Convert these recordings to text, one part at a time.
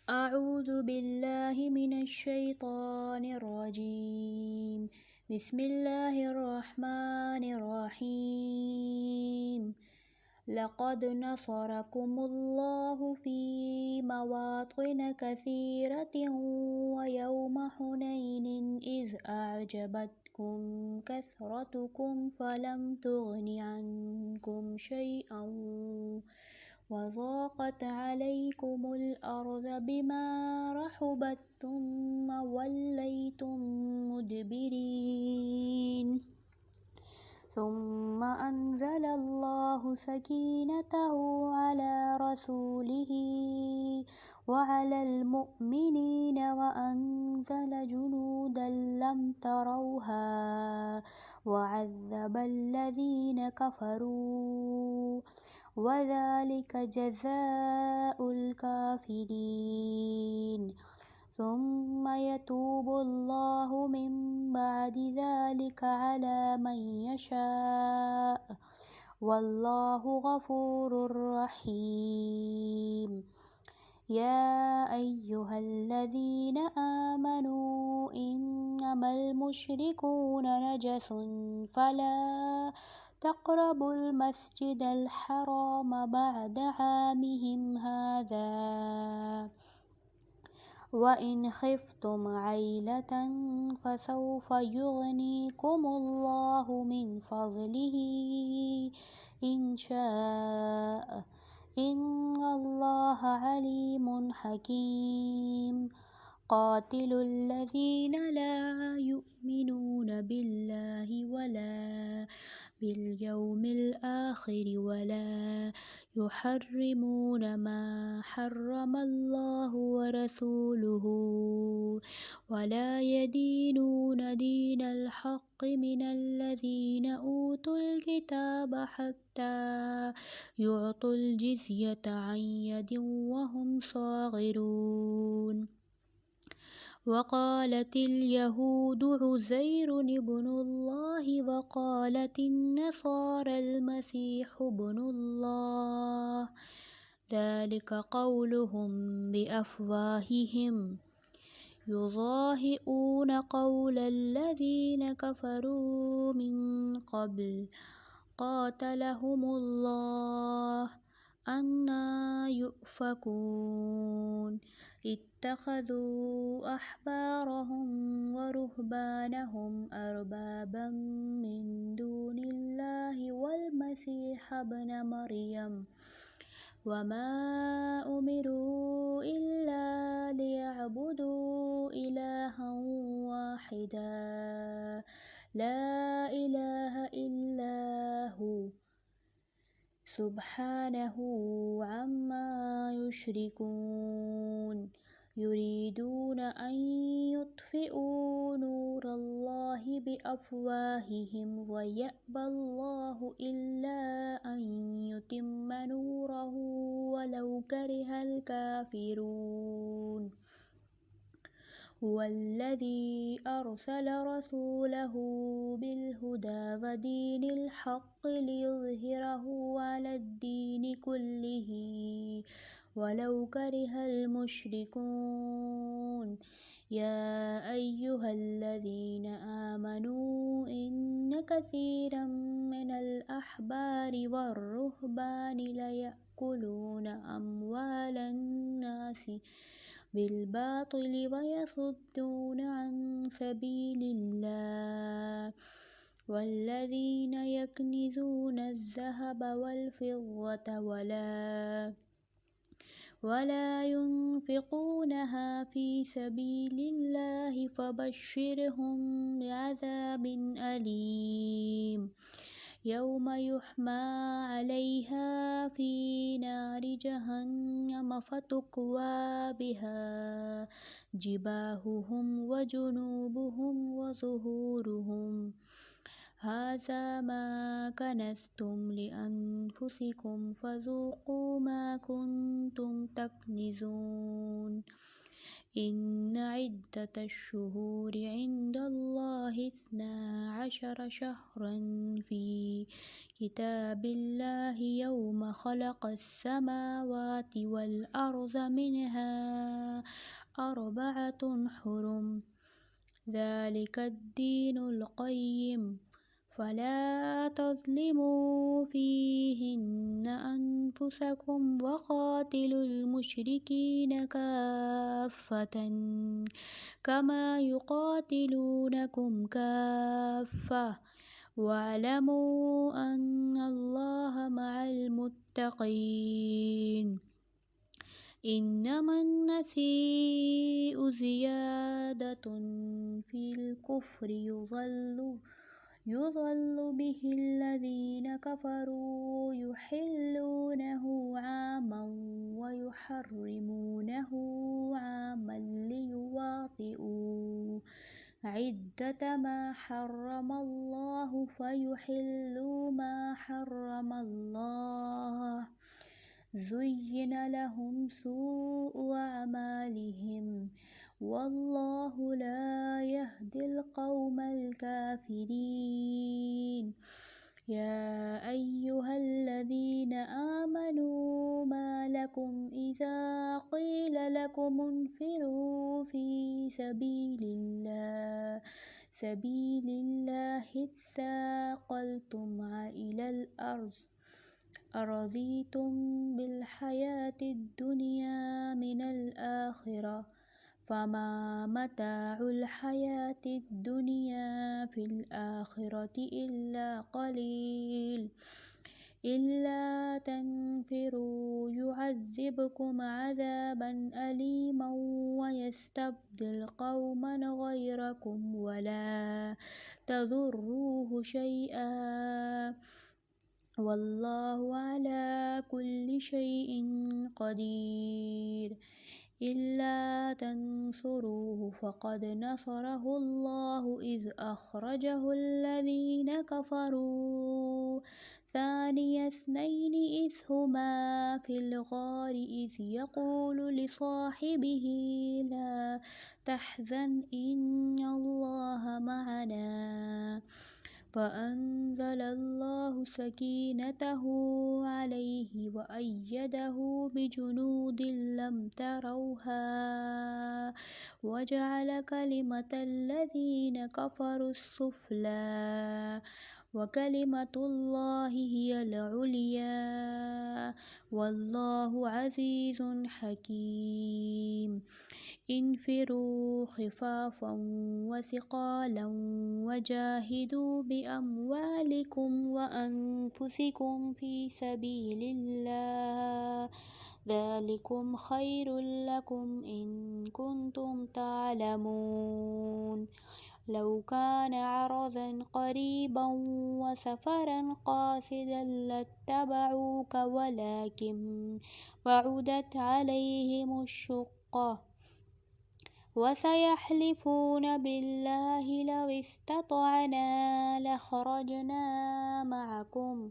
أعوذ بالله من الشيطان الرجيم. بسم الله الرحمن الرحيم. لقد نصركم الله في مواطن كثيرة ويوم حنين إذ أعجبتكم كثرتكم فلم تغن عنكم شيئا وضاقت عليكم الأرض بما رحبت ثم وليتم مدبرين ثم أنزل الله سكينته على رسوله وعلى المؤمنين وأنزل جنودا لم تروها وعذب الذين كفروا وذلك جزاء الكافرين ثم يتوب الله من بعد ذلك على من يشاء والله غفور رحيم. يا أيها الذين آمنوا إنما المشركون نجس فلا تقربوا المسجد الحرام بعد عامهم هذا وإن خفتم عيلة فسوف يغنيكم الله من فضله إن شاء إن الله عليم حكيم. قاتلوا الذين لا يؤمنون بالله ولا باليوم الآخر ولا يحرمون ما حرم الله ورسوله ولا يدينون دين الحق من الذين أوتوا الكتاب حتى يعطوا الجزية عن يد وهم صاغرون. وقالت اليهود عزير ابن الله وقالت النصارى المسيح ابن الله ذلك قولهم بأفواههم يضاهئون قول الذين كفروا من قبل قاتلهم الله أنى يؤفكون. اتخذوا أحبارهم ورهبانهم أربابا من دون الله والمسيح ابن مريم وما أمروا إلا ليعبدوا إلها واحدا لا إله إلا هو سبحانه عما يشركون. يريدون أن يطفئوا نور الله بأفواههم ويأبى الله إلا أن يتم نوره ولو كره الكافرون. هو الذي أرسل رسوله بالهدى ودين الحق ليظهره على الدين كله ولو كره المشركون. يا أيها الذين آمنوا إن كثيرا من الأحبار والرهبان ليأكلون أموال الناس بالباطل ويصدون عن سبيل الله والذين يكنزون الذهب والفضة ولا ينفقونها في سبيل الله فبشرهم بعذاب أليم يوم يحمى عليها في نار جهنم فتكوى بها جباههم وجنوبهم وظهورهم هذا ما كنزتم لأنفسكم فذوقوا ما كنتم تكنزون. إن عدة الشهور عند الله 12 شهرا في كتاب الله يوم خلق السماوات والأرض منها 4 حرم ذلك الدين القيم فلا تظلموا فيهن أنفسكم وقاتلوا المشركين كافة كما يقاتلونكم كافة واعلموا أن الله مع المتقين إنما النسيء زيادة في الكفر يضل به الذين كفروا يحلونه عاما ويحرمونه عاما ليواطئوا عدة ما حرم الله فيحلوا ما حرم الله زين لهم سوء أعمالهم والله لا يهدي القوم الكافرين يا أيها الذين آمنوا ما لكم إذا قيل لكم انفروا في سبيل الله اثاقلتم إلى الأرض أرضيتم بالحياة الدنيا من الآخرة فما متاع الحياة الدنيا في الآخرة إلا قليل إلا تنفروا يعذبكم عذابا أليما ويستبدل قوما غيركم ولا تضروه شيئا والله على كل شيء قدير إلا تنصروه فقد نصره الله إذ أخرجه الذين كفروا ثاني اثنين إذ هما في الغار إذ يقول لصاحبه لا تحزن إن الله معنا فأنزل الله سكينته عليه وأيده بجنود لم تروها وجعل كلمة الذين كفروا السفلى وكلمة الله هي العليا والله عزيز حكيم انفروا خفافا وثقالا وجاهدوا بأموالكم وأنفسكم في سبيل الله ذلكم خير لكم إن كنتم تعلمون لو كان عرضا قريبا وسفرا قاصدا لاتبعوك ولكن بعدت عليهم الشقة وسيحلفون بالله لو استطعنا لخرجنا معكم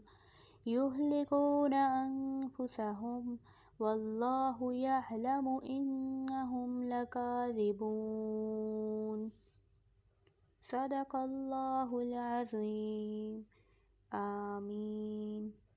يهلكون أنفسهم والله يعلم إنهم لكاذبون صدق الله العظيم آمين.